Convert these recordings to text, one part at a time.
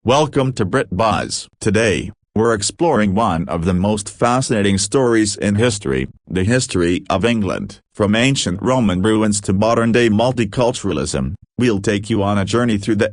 Welcome to BritBuzz. Today, we're exploring one of the most fascinating stories in history, the history of England. From ancient Roman ruins to modern-day multiculturalism, we'll take you on a journey through the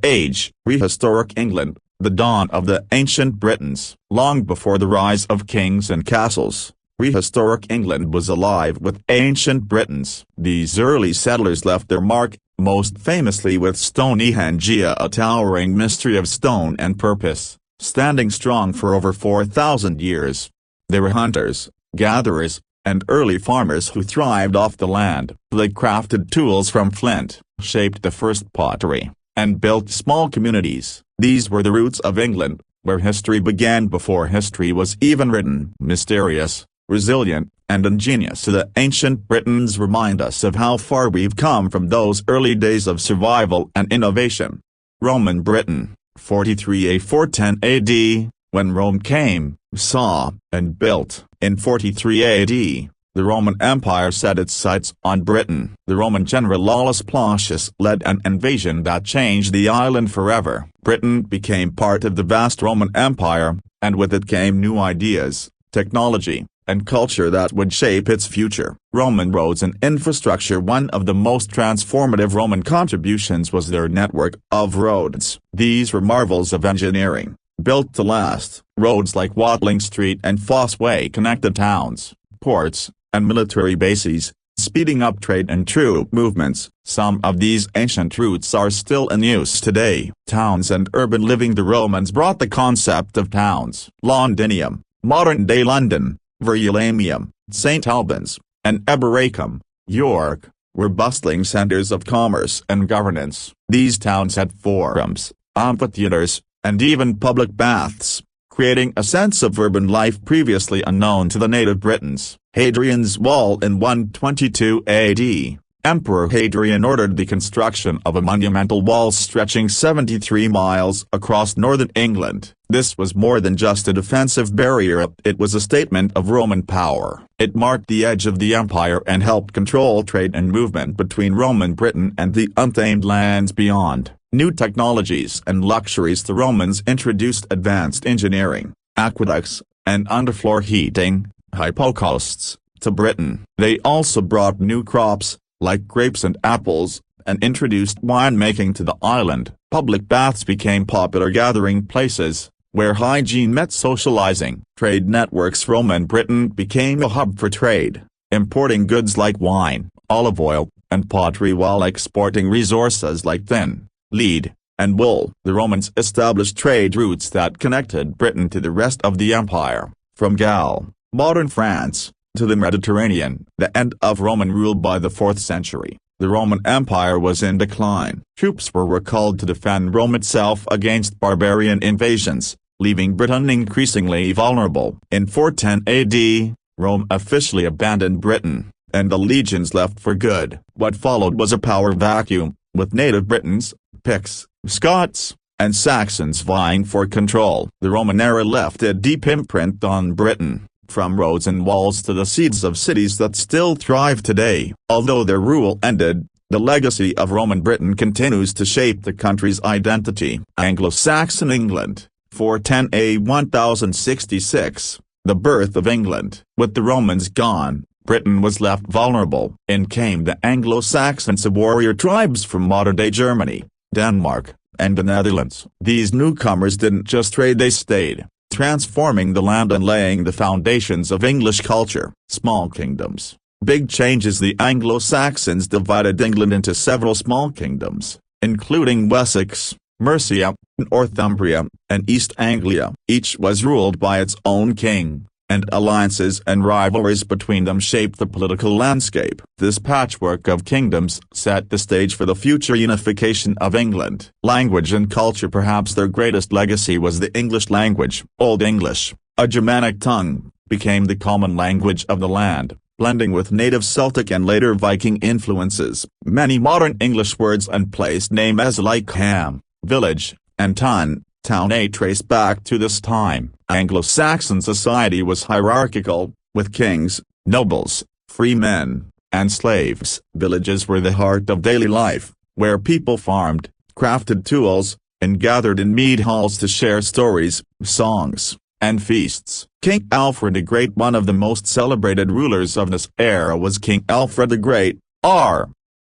prehistoric England, the dawn of the ancient Britons. Long before the rise of kings and castles, prehistoric England was alive with ancient Britons. These early settlers left their mark, most famously with Stonehenge, a towering mystery of stone and purpose, standing strong for over 4,000 years. They were hunters, gatherers, and early farmers who thrived off the land. They crafted tools from flint, shaped the first pottery, and built small communities. These were the roots of England, where history began before history was even written. Mysterious, resilient, and ingenious, the ancient Britons remind us of how far we've come from those early days of survival and innovation. Roman Britain, 43–410 AD, when Rome came, saw, and built. In 43 AD, the Roman Empire set its sights on Britain. The Roman general Aulus Plautius led an invasion that changed the island forever. Britain became part of the vast Roman Empire, and with it came new ideas, technology, and culture that would shape its future. Roman roads and infrastructure. One of the most transformative Roman contributions was their network of roads. These were marvels of engineering, built to last. Roads like Watling Street and Fosse Way connected towns, ports, and military bases, speeding up trade and troop movements. Some of these ancient routes are still in use today. Towns and urban living. The Romans brought the concept of towns. Londinium, modern-day London, Verulamium, St. Albans, and Eboracum, York, were bustling centers of commerce and governance. These towns had forums, amphitheaters, and even public baths, creating a sense of urban life previously unknown to the native Britons. Hadrian's Wall. In 122 AD, Emperor Hadrian ordered the construction of a monumental wall stretching 73 miles across northern England. This was more than just a defensive barrier, it was a statement of Roman power. It marked the edge of the empire and helped control trade and movement between Roman Britain and the untamed lands beyond. New technologies and luxuries. The Romans introduced advanced engineering, aqueducts, and underfloor heating, hypocausts, to Britain. They also brought new crops, like grapes and apples, and introduced winemaking to the island. Public baths became popular gathering places, where hygiene met socializing. Trade networks. Roman Britain became a hub for trade, importing goods like wine, olive oil, and pottery while exporting resources like tin, lead, and wool. The Romans established trade routes that connected Britain to the rest of the empire, from Gaul, modern France, to the Mediterranean. The end of Roman rule. By the 4th century, the Roman Empire was in decline. Troops were recalled to defend Rome itself against barbarian invasions, leaving Britain increasingly vulnerable. In 410 AD, Rome officially abandoned Britain, and the legions left for good. What followed was a power vacuum, with native Britons, Picts, Scots, and Saxons vying for control. The Roman era left a deep imprint on Britain, from roads and walls to the seeds of cities that still thrive today. Although their rule ended, the legacy of Roman Britain continues to shape the country's identity. Anglo-Saxon England, 410 A 1066, the birth of England. With the Romans gone, Britain was left vulnerable. In came the Anglo-Saxons, warrior tribes from modern-day Germany, Denmark, and the Netherlands. These newcomers didn't just trade, they stayed, transforming the land and laying the foundations of English culture. Small kingdoms. Big changes. The Anglo-Saxons divided England into several small kingdoms, including Wessex, Mercia, Northumbria, and East Anglia. Each was ruled by its own king, and alliances and rivalries between them shaped the political landscape. This patchwork of kingdoms set the stage for the future unification of England. Language and culture. Perhaps their greatest legacy was the English language. Old English, a Germanic tongue, became the common language of the land, blending with native Celtic and later Viking influences. Many modern English words and place names like ham, village, and town trace back to this time. Anglo-Saxon society was hierarchical, with kings, nobles, free men, and slaves. Villages were the heart of daily life, where people farmed, crafted tools, and gathered in mead halls to share stories, songs, and feasts. King Alfred the Great. One of the most celebrated rulers of this era was King Alfred the Great, r.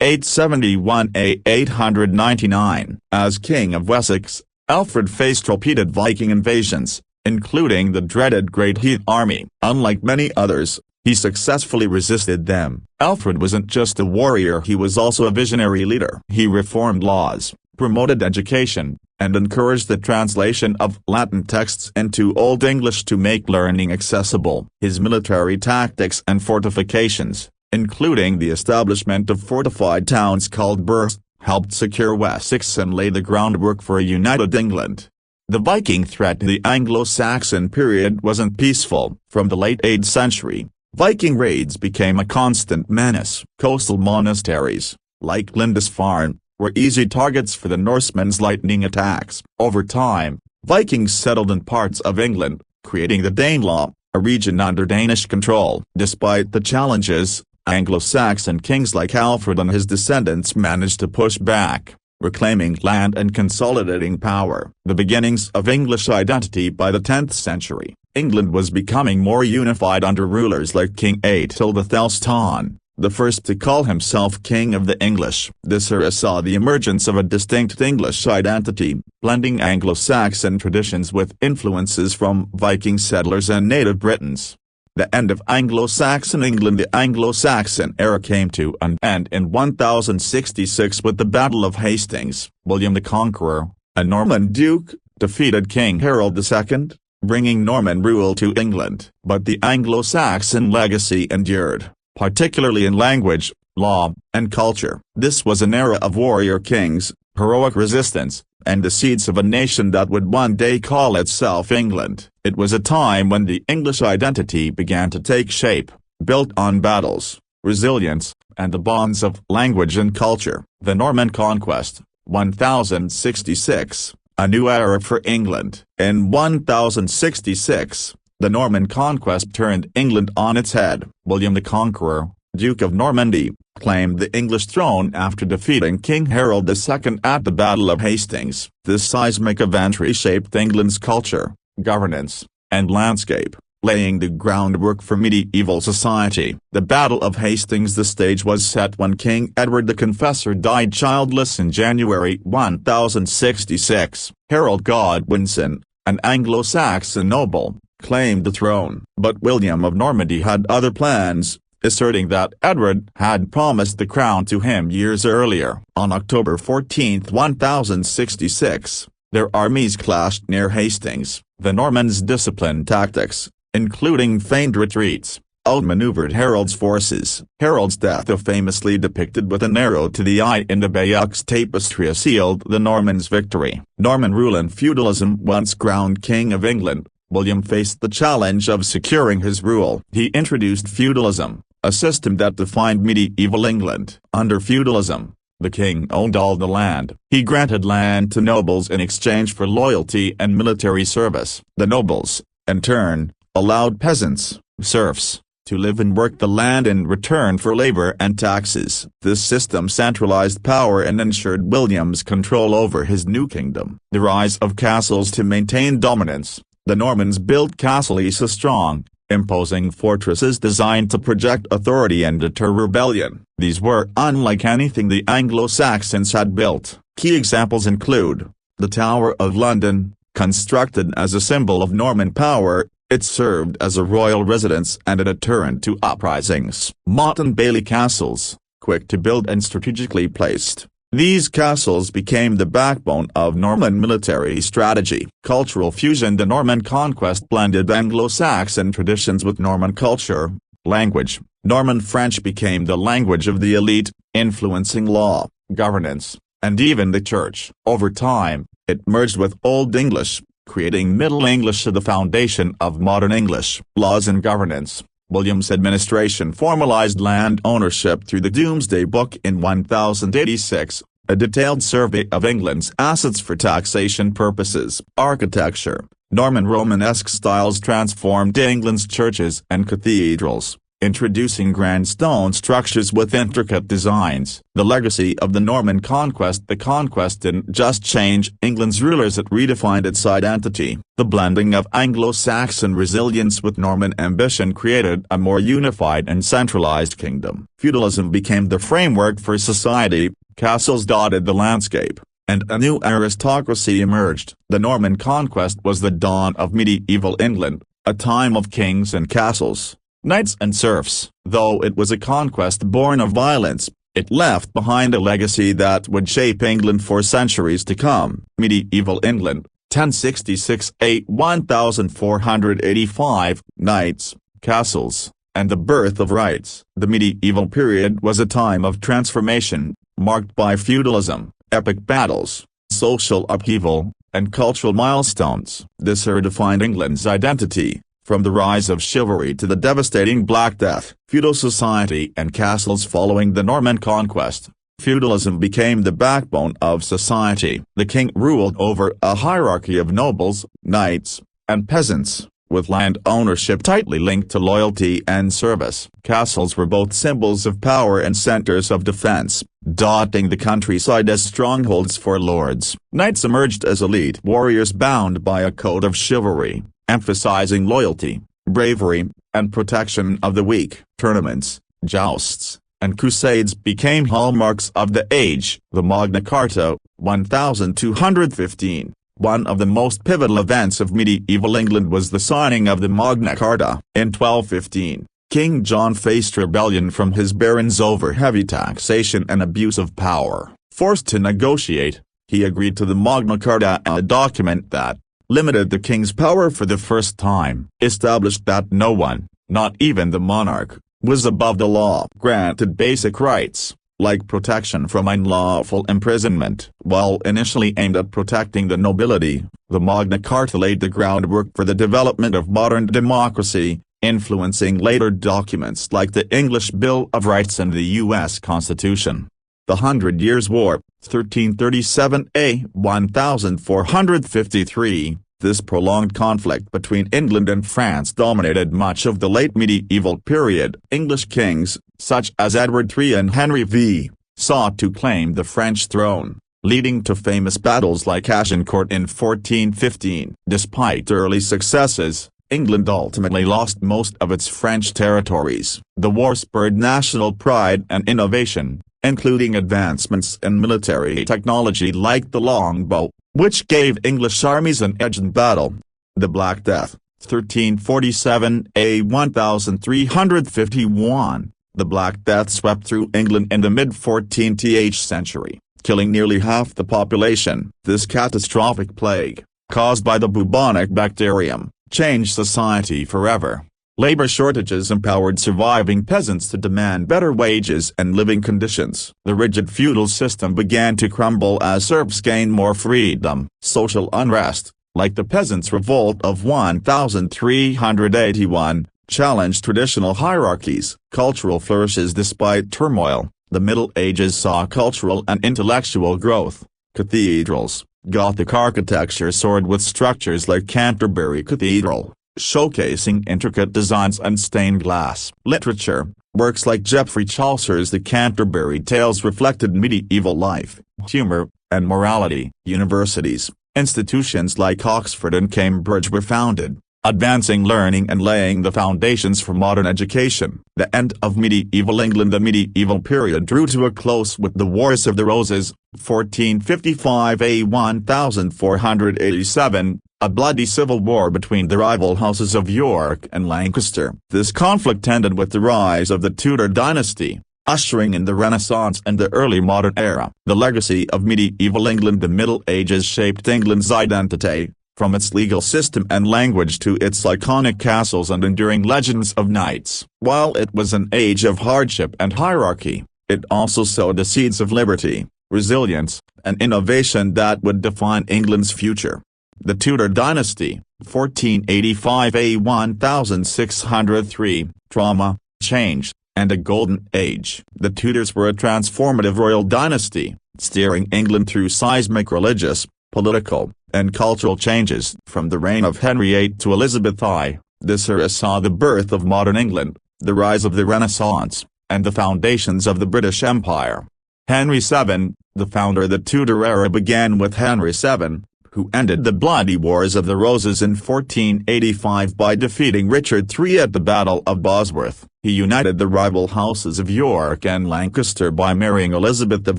871–899. As King of Wessex, Alfred faced repeated Viking invasions, including the dreaded Great Heath Army. Unlike many others, he successfully resisted them. Alfred wasn't just a warrior, he was also a visionary leader. He reformed laws, promoted education, and encouraged the translation of Latin texts into Old English to make learning accessible. His military tactics and fortifications, including the establishment of fortified towns called burghs, helped secure Wessex and lay the groundwork for a united England. The Viking threat in the Anglo-Saxon period wasn't peaceful. From the late 8th century, Viking raids became a constant menace. Coastal monasteries, like Lindisfarne, were easy targets for the Norsemen's lightning attacks. Over time, Vikings settled in parts of England, creating the Danelaw, a region under Danish control. Despite the challenges, Anglo-Saxon kings like Alfred and his descendants managed to push back, reclaiming land and consolidating power. The beginnings of English identity. By the 10th century, England was becoming more unified under rulers like King Aethelred Thelstan, the first to call himself King of the English. This era saw the emergence of a distinct English identity, blending Anglo-Saxon traditions with influences from Viking settlers and native Britons. The end of Anglo-Saxon England. The Anglo-Saxon era came to an end in 1066 with the Battle of Hastings. William the Conqueror, a Norman duke, defeated King Harold II, bringing Norman rule to England. But the Anglo-Saxon legacy endured, particularly in language, law, and culture. This was an era of warrior kings, heroic resistance, and the seeds of a nation that would one day call itself England. It was a time when the English identity began to take shape, built on battles, resilience, and the bonds of language and culture. The Norman Conquest, 1066, a new era for England. In 1066, the Norman Conquest turned England on its head. William the Conqueror, Duke of Normandy, claimed the English throne after defeating King Harold II at the Battle of Hastings. This seismic event reshaped England's culture, governance, and landscape, laying the groundwork for medieval society. The Battle of Hastings. The stage was set when King Edward the Confessor died childless in January 1066. Harold Godwinson, an Anglo-Saxon noble, claimed the throne. But William of Normandy had other plans, asserting that Edward had promised the crown to him years earlier. On October 14, 1066, their armies clashed near Hastings. The Normans' disciplined tactics, including feigned retreats, outmaneuvered Harold's forces. Harold's death, famously depicted with an arrow to the eye in the Bayeux tapestry, sealed the Normans' victory. Norman rule and feudalism. Once crowned King of England, William faced the challenge of securing his rule. He introduced feudalism, a system that defined medieval England. Under feudalism, the king owned all the land. He granted land to nobles in exchange for loyalty and military service. The nobles, in turn, allowed peasants, serfs, to live and work the land in return for labor and taxes. This system centralized power and ensured William's control over his new kingdom. The rise of castles. To maintain dominance, the Normans built castles strong, imposing fortresses designed to project authority and deter rebellion. These were unlike anything the Anglo-Saxons had built. Key examples include the Tower of London, constructed as a symbol of Norman power. It served as a royal residence and a deterrent to uprisings. Motte and Bailey castles, quick to build and strategically placed. These castles became the backbone of Norman military strategy. Cultural fusion. The Norman conquest blended Anglo-Saxon traditions with Norman culture, language. Norman French became the language of the elite, influencing law, governance, and even the church. Over time, it merged with Old English, creating Middle English, the foundation of modern English. Laws and governance. William's administration formalized land ownership through the Domesday Book in 1086, a detailed survey of England's assets for taxation purposes. Architecture. Norman Romanesque styles transformed England's churches and cathedrals, introducing grand stone structures with intricate designs. The legacy of the Norman conquest. The conquest didn't just change England's rulers, it redefined its identity. The blending of Anglo-Saxon resilience with Norman ambition created a more unified and centralized kingdom. Feudalism became the framework for society, castles dotted the landscape, and a new aristocracy emerged. The Norman conquest was the dawn of medieval England, a time of kings and castles, knights and serfs. Though it was a conquest born of violence, it left behind a legacy that would shape England for centuries to come. Medieval England, 1066–1485, knights, castles, and the birth of rights. The medieval period was a time of transformation, marked by feudalism, epic battles, social upheaval, and cultural milestones. This era defined England's identity, from the rise of chivalry to the devastating Black Death. Feudal society and castles. Following the Norman conquest, feudalism became the backbone of society. The king ruled over a hierarchy of nobles, knights, and peasants, with land ownership tightly linked to loyalty and service. Castles were both symbols of power and centers of defense, dotting the countryside as strongholds for lords. Knights emerged as elite warriors bound by a code of chivalry, emphasizing loyalty, bravery, and protection of the weak. Tournaments, jousts, and crusades became hallmarks of the age. The Magna Carta, 1215. One of the most pivotal events of medieval England was the signing of the Magna Carta. In 1215, King John faced rebellion from his barons over heavy taxation and abuse of power. Forced to negotiate, he agreed to the Magna Carta, a document that limited the king's power for the first time, established that no one, not even the monarch, was above the law, granted basic rights, like protection from unlawful imprisonment. While initially aimed at protecting the nobility, the Magna Carta laid the groundwork for the development of modern democracy, influencing later documents like the English Bill of Rights and the U.S. Constitution. The Hundred Years' War, 1337–1453. This prolonged conflict between England and France dominated much of the late medieval period. English kings, such as Edward III and Henry V, sought to claim the French throne, leading to famous battles like Agincourt in 1415. Despite early successes, England ultimately lost most of its French territories. The war spurred national pride and innovation, including advancements in military technology like the longbow, which gave English armies an edge in battle. The Black Death, 1347–1351. The Black Death swept through England in the mid-14th century, killing nearly half the population. This catastrophic plague, caused by the bubonic bacterium, changed society forever. Labor shortages empowered surviving peasants to demand better wages and living conditions. The rigid feudal system began to crumble as serfs gained more freedom. Social unrest, like the Peasants' Revolt of 1381, challenged traditional hierarchies. Cultural flourishes. Despite turmoil, the Middle Ages saw cultural and intellectual growth. Cathedrals, Gothic architecture soared with structures like Canterbury Cathedral, showcasing intricate designs and stained glass. Literature, works like Geoffrey Chaucer's The Canterbury Tales reflected medieval life, humor, and morality. Universities, institutions like Oxford and Cambridge were founded, advancing learning and laying the foundations for modern education. The end of medieval England. The medieval period drew to a close with the Wars of the Roses, 1455–1487, a bloody civil war between the rival houses of York and Lancaster. This conflict ended with the rise of the Tudor dynasty, ushering in the Renaissance and the early modern era. The legacy of medieval England. The Middle Ages shaped England's identity, from its legal system and language to its iconic castles and enduring legends of knights. While it was an age of hardship and hierarchy, it also sowed the seeds of liberty, resilience, and innovation that would define England's future. The Tudor dynasty, 1485–1603, trauma, change, and a golden age. The Tudors were a transformative royal dynasty, steering England through seismic religious, political, and cultural changes. From the reign of Henry VIII to Elizabeth I, this era saw the birth of modern England, the rise of the Renaissance, and the foundations of the British Empire. Henry VII, the founder of the Tudor era, began with Henry VII, who ended the Bloody Wars of the Roses in 1485 by defeating Richard III at the Battle of Bosworth. He united the rival houses of York and Lancaster by marrying Elizabeth of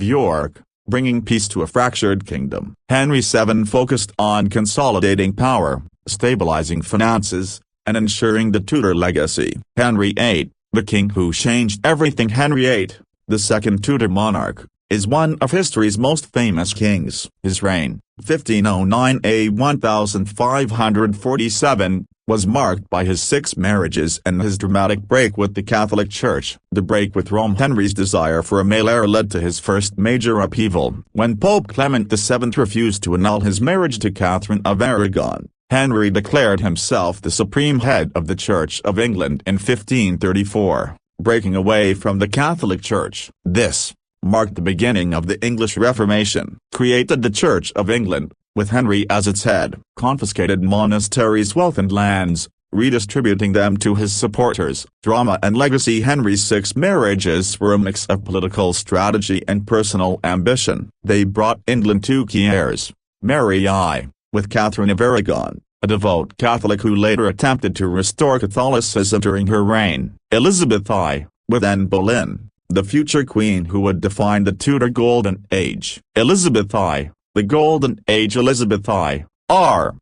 York, bringing peace to a fractured kingdom. Henry VII focused on consolidating power, stabilizing finances, and ensuring the Tudor legacy. Henry VIII, the king who changed everything. Henry VIII, the second Tudor monarch, is one of history's most famous kings. His reign, 1509–1547, was marked by his 6 marriages and his dramatic break with the Catholic Church. The break with Rome. Henry's desire for a male heir led to his first major upheaval, when Pope Clement VII refused to annul his marriage to Catherine of Aragon. Henry declared himself the supreme head of the Church of England in 1534, breaking away from the Catholic Church. This marked the beginning of the English Reformation, created the Church of England, with Henry as its head, confiscated monasteries' wealth and lands, redistributing them to his supporters. Drama and legacy. Henry's 6 marriages were a mix of political strategy and personal ambition. They brought England 2 key heirs: Mary I, with Catherine of Aragon, a devout Catholic who later attempted to restore Catholicism during her reign; Elizabeth I, with Anne Boleyn, the future queen who would define the Tudor Golden Age. Elizabeth I, the Golden Age. Elizabeth I, r.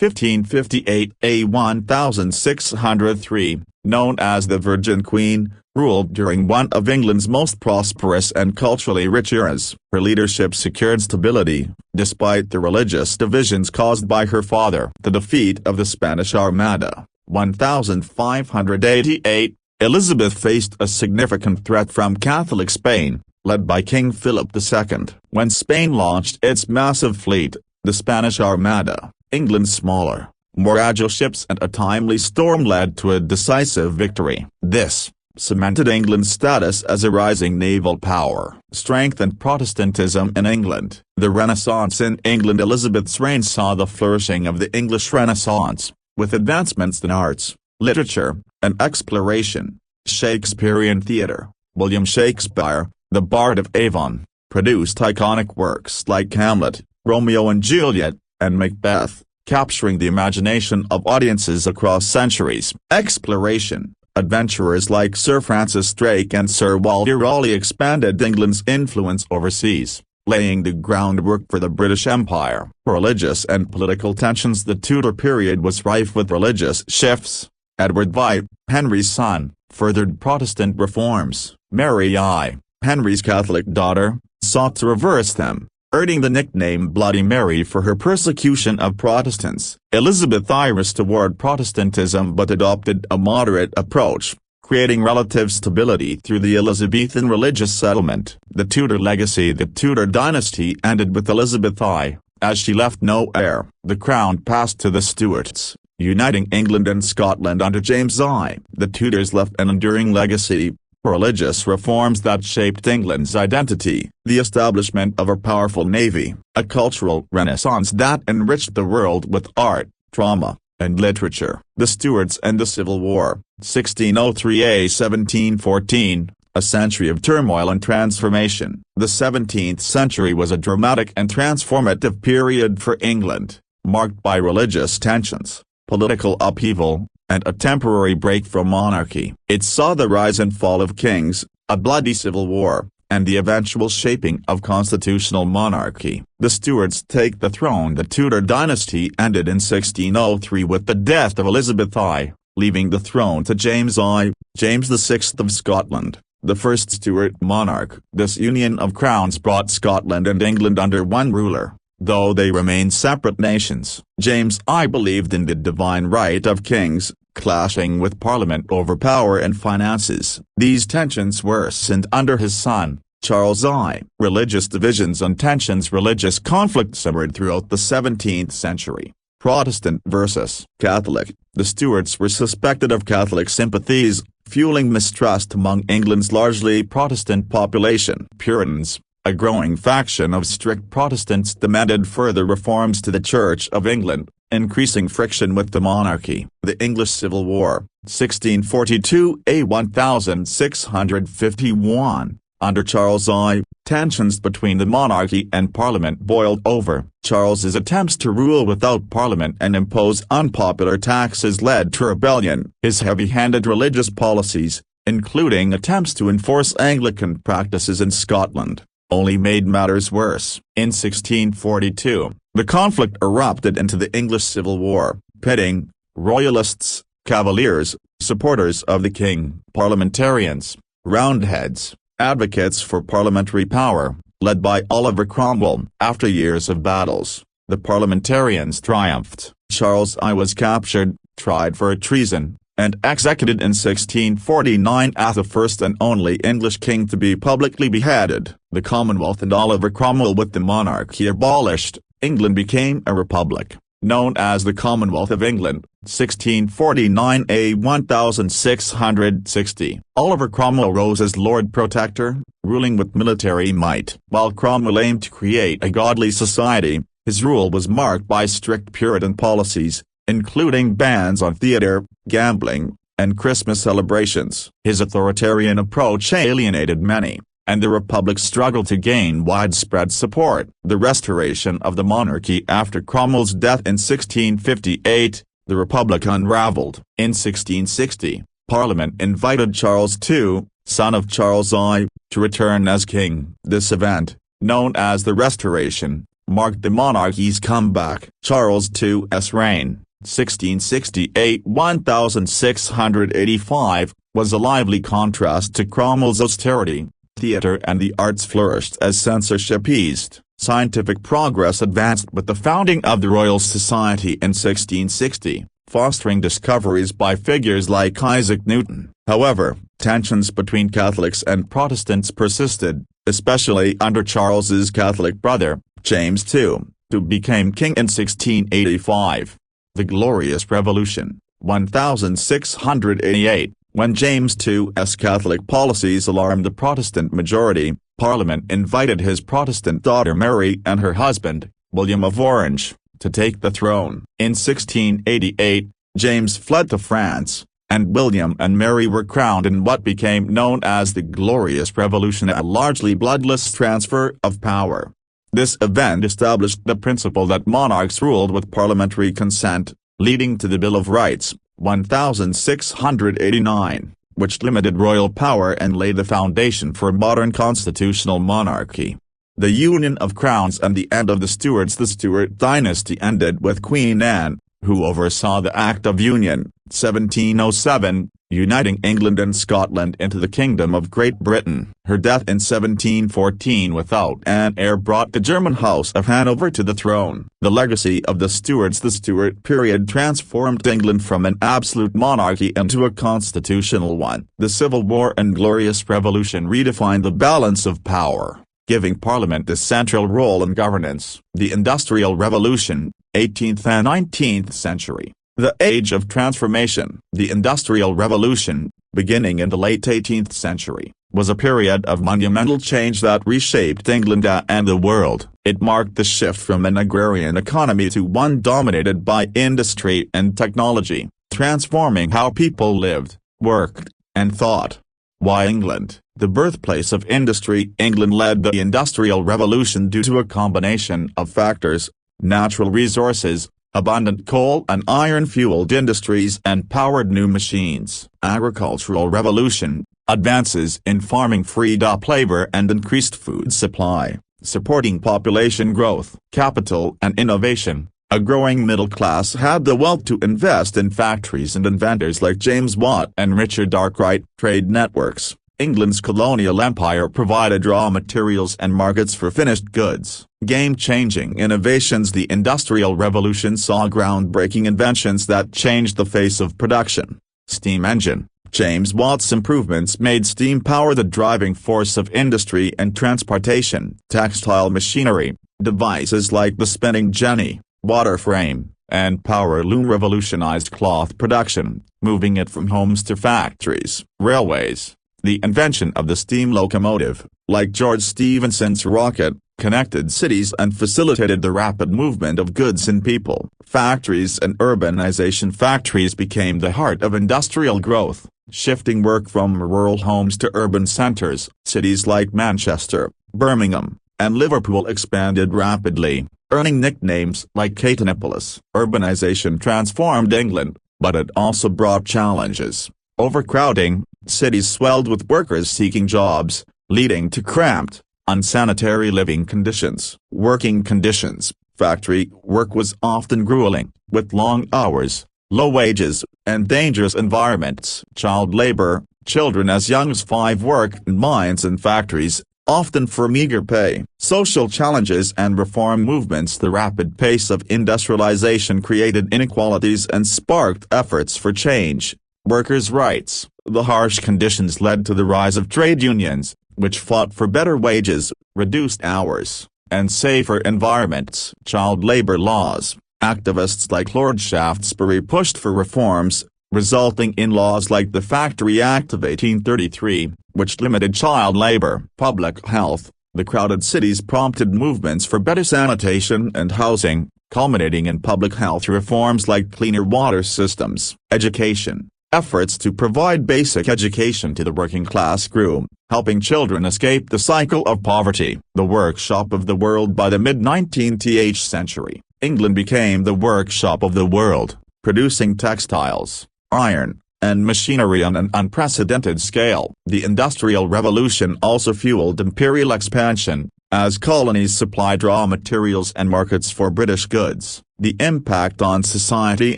1558–1603, known as the Virgin Queen, ruled during one of England's most prosperous and culturally rich eras. Her leadership secured stability, despite the religious divisions caused by her father. The defeat of the Spanish Armada, 1588, Elizabeth faced a significant threat from Catholic Spain, led by King Philip II. When Spain launched its massive fleet, the Spanish Armada, England's smaller, more agile ships and a timely storm led to a decisive victory. This cemented England's status as a rising naval power, strengthened Protestantism in England. The Renaissance in England. Elizabeth's reign saw the flourishing of the English Renaissance, with advancements in arts, literature, and exploration. Shakespearean theatre. William Shakespeare, the Bard of Avon, produced iconic works like Hamlet, Romeo and Juliet, and Macbeth, capturing the imagination of audiences across centuries. Exploration. Adventurers like Sir Francis Drake and Sir Walter Raleigh expanded England's influence overseas, laying the groundwork for the British Empire. Religious and political tensions. The Tudor period was rife with religious shifts. Edward I, Henry's son, furthered Protestant reforms. Mary I, Henry's Catholic daughter, sought to reverse them, earning the nickname Bloody Mary for her persecution of Protestants. Elizabeth I restored Protestantism but adopted a moderate approach, creating relative stability through the Elizabethan religious settlement. The Tudor legacy. The Tudor dynasty ended with Elizabeth I, as she left no heir. The crown passed to the Stuarts, uniting England and Scotland under James I. The Tudors left an enduring legacy: religious reforms that shaped England's identity, the establishment of a powerful navy, a cultural renaissance that enriched the world with art, drama, and literature. The Stuarts and the Civil War, 1603–1714, a century of turmoil and transformation. The 17th century was a dramatic and transformative period for England, marked by religious tensions, political upheaval, and a temporary break from monarchy. It saw the rise and fall of kings, a bloody civil war, and the eventual shaping of constitutional monarchy. The Stuarts take the throne. The Tudor dynasty ended in 1603 with the death of Elizabeth I, leaving the throne to James I, James VI of Scotland, the first Stuart monarch. This union of crowns brought Scotland and England under one ruler, though they remained separate nations. James I believed in the divine right of kings, clashing with Parliament over power and finances. These tensions worsened under his son, Charles I. Religious divisions and tensions. Religious conflict simmered throughout the 17th century. Protestant versus Catholic. The Stuarts were suspected of Catholic sympathies, fueling mistrust among England's largely Protestant population. Puritans, a growing faction of strict Protestants, demanded further reforms to the Church of England, increasing friction with the monarchy. The English Civil War, 1642–1651, under Charles I, tensions between the monarchy and Parliament boiled over. Charles's attempts to rule without Parliament and impose unpopular taxes led to rebellion. His heavy-handed religious policies, including attempts to enforce Anglican practices in Scotland, only made matters worse. In 1642, the conflict erupted into the English Civil War, pitting royalists, cavaliers, supporters of the king, parliamentarians, roundheads, advocates for parliamentary power, led by Oliver Cromwell. After years of battles, the parliamentarians triumphed. Charles I was captured, tried for treason, and executed in 1649 as the first and only English king to be publicly beheaded. The Commonwealth and Oliver Cromwell with the monarchy abolished, England became a republic, known as the Commonwealth of England, 1649–1660. Oliver Cromwell rose as Lord Protector, ruling with military might. While Cromwell aimed to create a godly society, his rule was marked by strict Puritan policies, including bans on theatre, gambling, and Christmas celebrations. His authoritarian approach alienated many, and the Republic struggled to gain widespread support. The restoration of the monarchy after Cromwell's death in 1658, the Republic unraveled. In 1660, Parliament invited Charles II, son of Charles I, to return as king. This event, known as the Restoration, marked the monarchy's comeback. Charles II's reign, 1668–1685, was a lively contrast to Cromwell's austerity. Theatre and the arts flourished as censorship eased. Scientific progress advanced with the founding of the Royal Society in 1660, fostering discoveries by figures like Isaac Newton. However, tensions between Catholics and Protestants persisted, especially under Charles's Catholic brother, James II, who became king in 1685. The Glorious Revolution, 1688. When James II's Catholic policies alarmed the Protestant majority, Parliament invited his Protestant daughter Mary and her husband, William of Orange, to take the throne. In 1688, James fled to France, and William and Mary were crowned in what became known as the Glorious Revolution, a largely bloodless transfer of power. This event established the principle that monarchs ruled with parliamentary consent, leading to the Bill of Rights, 1689, which limited royal power and laid the foundation for modern constitutional monarchy. The union of crowns and the end of the Stuarts. The Stuart dynasty ended with Queen Anne, who oversaw the Act of Union, 1707, uniting England and Scotland into the Kingdom of Great Britain. Her death in 1714 without an heir brought the German House of Hanover to the throne. The legacy of the Stuarts. The Stuart period transformed England from an absolute monarchy into a constitutional one. The Civil War and Glorious Revolution redefined the balance of power, giving Parliament a central role in governance. The Industrial Revolution, 18th and 19th century. The Age of Transformation. The Industrial Revolution, beginning in the late 18th century, was a period of monumental change that reshaped England and the world. It marked the shift from an agrarian economy to one dominated by industry and technology, transforming how people lived, worked, and thought. Why England? The birthplace of industry. England led the Industrial Revolution due to a combination of factors: natural resources, abundant coal and iron-fueled industries, and powered new machines. Agricultural Revolution. Advances in farming freed up labor and increased food supply, supporting population growth. Capital and innovation. A growing middle class had the wealth to invest in factories and inventors like James Watt and Richard Arkwright. Trade networks. England's colonial empire provided raw materials and markets for finished goods. Game-changing innovations. The Industrial Revolution saw groundbreaking inventions that changed the face of production. Steam engine. James Watt's improvements made steam power the driving force of industry and transportation. Textile machinery. Devices like the spinning jenny, water frame, and power loom revolutionized cloth production, moving it from homes to factories. Railways. The invention of the steam locomotive, like George Stephenson's rocket, connected cities and facilitated the rapid movement of goods and people. Factories and urbanization. Factories became the heart of industrial growth, shifting work from rural homes to urban centers. Cities like Manchester, Birmingham, and Liverpool expanded rapidly, earning nicknames like Catanopolis. Urbanization transformed England, but it also brought challenges. Overcrowding, cities swelled with workers seeking jobs, leading to cramped, unsanitary living conditions. Working conditions. Factory work was often grueling, with long hours, low wages, and dangerous environments. Child labor. Children as young as 5 worked in mines and factories, often for meager pay. Social challenges and reform movements. The rapid pace of industrialization created inequalities and sparked efforts for change. Workers' rights. The harsh conditions led to the rise of trade unions, which fought for better wages, reduced hours, and safer environments. Child labor laws. Activists like Lord Shaftesbury pushed for reforms, resulting in laws like the Factory Act of 1833, which limited child labor. Public health. The crowded cities prompted movements for better sanitation and housing, culminating in public health reforms like cleaner water systems. Education. Efforts to provide basic education to the working class grew, helping children escape the cycle of poverty. The workshop of the world. By the mid-19th century, England became the workshop of the world, producing textiles, iron, and machinery on an unprecedented scale. The Industrial Revolution also fueled imperial expansion, as colonies supplied raw materials and markets for British goods. The impact on society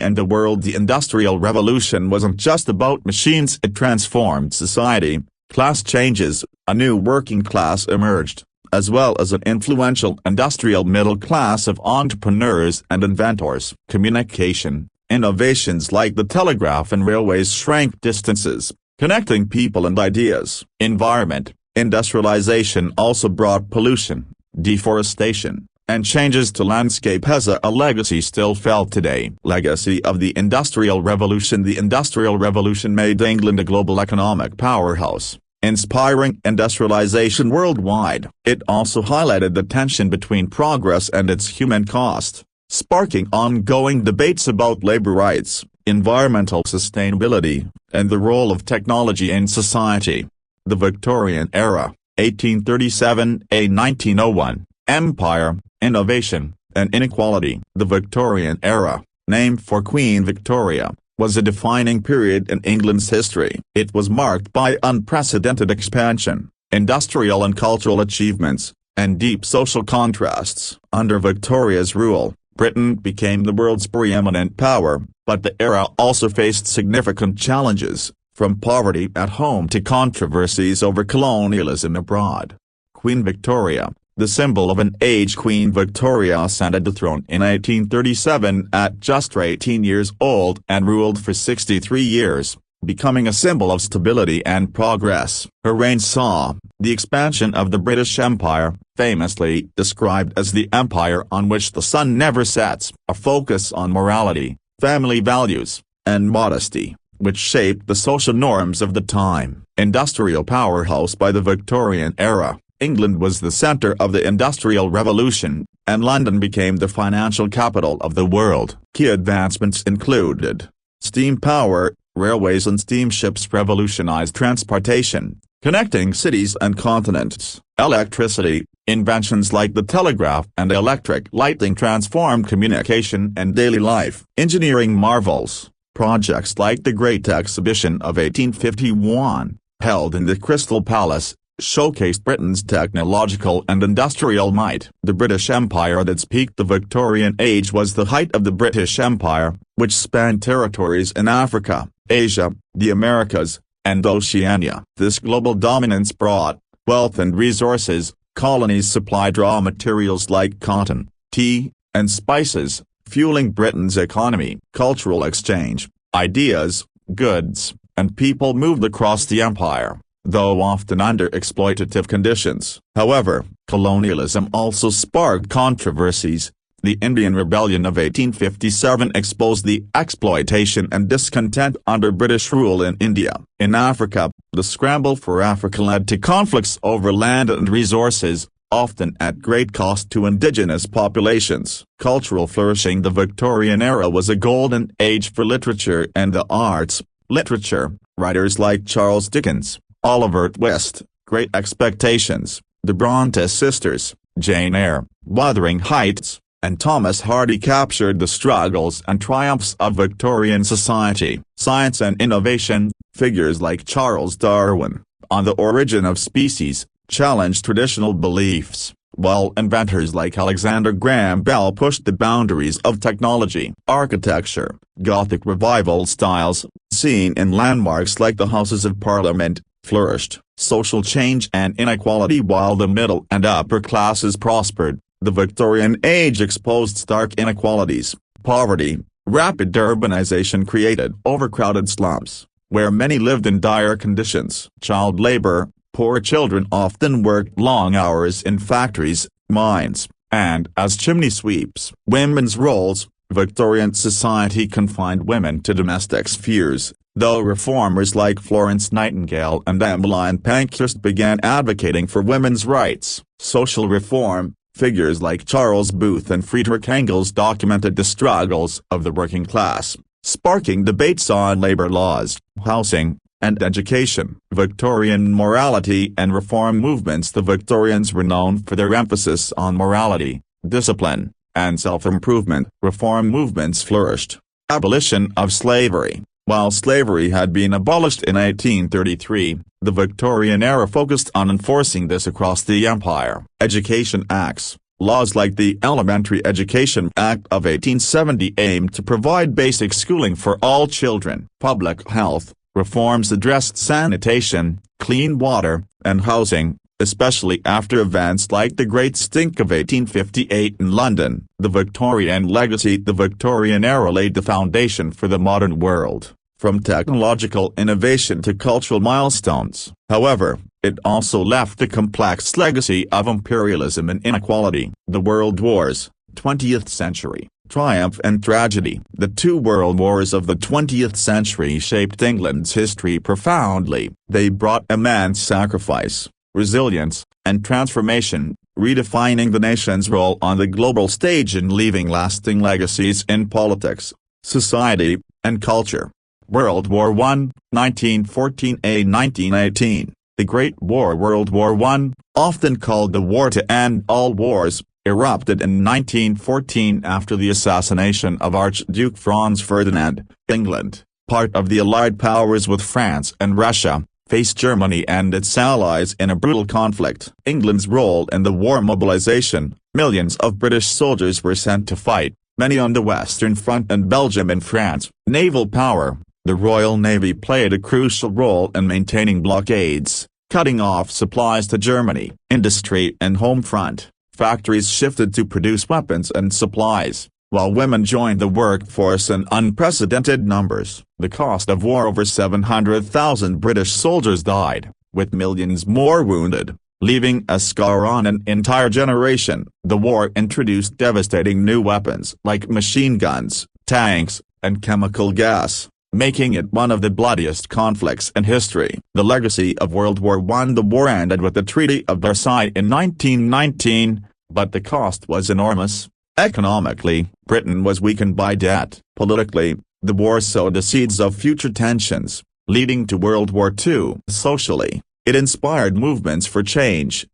and the world. The Industrial Revolution wasn't just about machines. It transformed society. Class changes. A new working class emerged, as well as an influential industrial middle class of entrepreneurs and inventors. Communication. Innovations like the telegraph and railways shrank distances, connecting people and ideas. Environment. Industrialization also brought pollution, deforestation, and changes to landscape has a legacy still felt today. Legacy of the Industrial Revolution. The Industrial Revolution made England a global economic powerhouse, inspiring industrialization worldwide. It also highlighted the tension between progress and its human cost, sparking ongoing debates about labor rights, environmental sustainability, and the role of technology in society. The Victorian Era, 1837–1901, Empire, Innovation, and Inequality. The Victorian Era, named for Queen Victoria, was a defining period in England's history. It was marked by unprecedented expansion, industrial and cultural achievements, and deep social contrasts. Under Victoria's rule, Britain became the world's preeminent power, but the era also faced significant challenges, from poverty at home to controversies over colonialism abroad. Queen Victoria, the symbol of an age. Queen Victoria ascended the throne in 1837 at just 18 years old and ruled for 63 years, becoming a symbol of stability and progress. Her reign saw the expansion of the British Empire, famously described as the empire on which the sun never sets, a focus on morality, family values, and modesty, which shaped the social norms of the time. Industrial powerhouse. By the Victorian era, England was the center of the Industrial Revolution, and London became the financial capital of the world. Key advancements included steam power. Railways and steamships revolutionized transportation, connecting cities and continents. Electricity. Inventions like the telegraph and electric lighting transformed communication and daily life. Engineering marvels. Projects like the Great Exhibition of 1851, held in the Crystal Palace, showcased Britain's technological and industrial might. The British Empire. At its peak, the Victorian Age was the height of the British Empire, which spanned territories in Africa, Asia, the Americas, and Oceania. This global dominance brought wealth and resources. Colonies supplied raw materials like cotton, tea, and spices, fueling Britain's economy. Cultural exchange. Ideas, goods, and people moved across the empire, though often under exploitative conditions. However, colonialism also sparked controversies. The Indian Rebellion of 1857 exposed the exploitation and discontent under British rule in India. In Africa, the scramble for Africa led to conflicts over land and resources, often at great cost to indigenous populations. Cultural flourishing. The Victorian era was a golden age for literature and the arts. Literature, writers like Charles Dickens, Oliver Twist, Great Expectations, the Bronte sisters, Jane Eyre, Wuthering Heights, and Thomas Hardy captured the struggles and triumphs of Victorian society. Science and innovation, figures like Charles Darwin, on the origin of species, challenged traditional beliefs, while inventors like Alexander Graham Bell pushed the boundaries of technology. Architecture, Gothic revival styles, seen in landmarks like the Houses of Parliament, flourished. Social change and inequality. While the middle and upper classes prospered, the Victorian age exposed stark inequalities. Poverty, rapid urbanization created overcrowded slums, where many lived in dire conditions. Child labor, poor children often worked long hours in factories, mines, and as chimney sweeps. Women's roles, Victorian society confined women to domestic spheres, though reformers like Florence Nightingale and Emmeline Pankhurst began advocating for women's rights. Social reform, figures like Charles Booth and Friedrich Engels documented the struggles of the working class, sparking debates on labor laws, housing, and education. Victorian morality and reform movements. The Victorians were known for their emphasis on morality, discipline, and self-improvement. Reform movements flourished. Abolition of slavery. While slavery had been abolished in 1833, the Victorian era focused on enforcing this across the empire. Education acts. Laws like the Elementary Education Act of 1870 aimed to provide basic schooling for all children. Public health. Reforms addressed sanitation, clean water, and housing, especially after events like the Great Stink of 1858 in London. The Victorian legacy. The Victorian era laid the foundation for the modern world, from technological innovation to cultural milestones. However, it also left a complex legacy of imperialism and inequality. The World Wars, 20th century. Triumph and tragedy. The two world wars of the 20th century shaped England's history profoundly. They brought immense sacrifice, resilience, and transformation, redefining the nation's role on the global stage and leaving lasting legacies in politics, society, and culture. World War I, 1914–1918. The Great War. World War I, often called the war to end all wars, erupted in 1914 after the assassination of Archduke Franz Ferdinand. England, part of the Allied powers with France and Russia, faced Germany and its allies in a brutal conflict. England's role in the war. Mobilization. Millions of British soldiers were sent to fight, many on the Western Front and Belgium and France. Naval power. The Royal Navy played a crucial role in maintaining blockades, cutting off supplies to Germany. Industry and home front. Factories shifted to produce weapons and supplies, while women joined the workforce in unprecedented numbers. The cost of war. Over 700,000 British soldiers died, with millions more wounded, leaving a scar on an entire generation. The war introduced devastating new weapons like machine guns, tanks, and chemical gas, making it one of the bloodiest conflicts in history. The legacy of World War I. The war ended with the Treaty of Versailles in 1919, but the cost was enormous. Economically, Britain was weakened by debt. Politically, the war sowed the seeds of future tensions, leading to World War II. Socially, it inspired movements for change.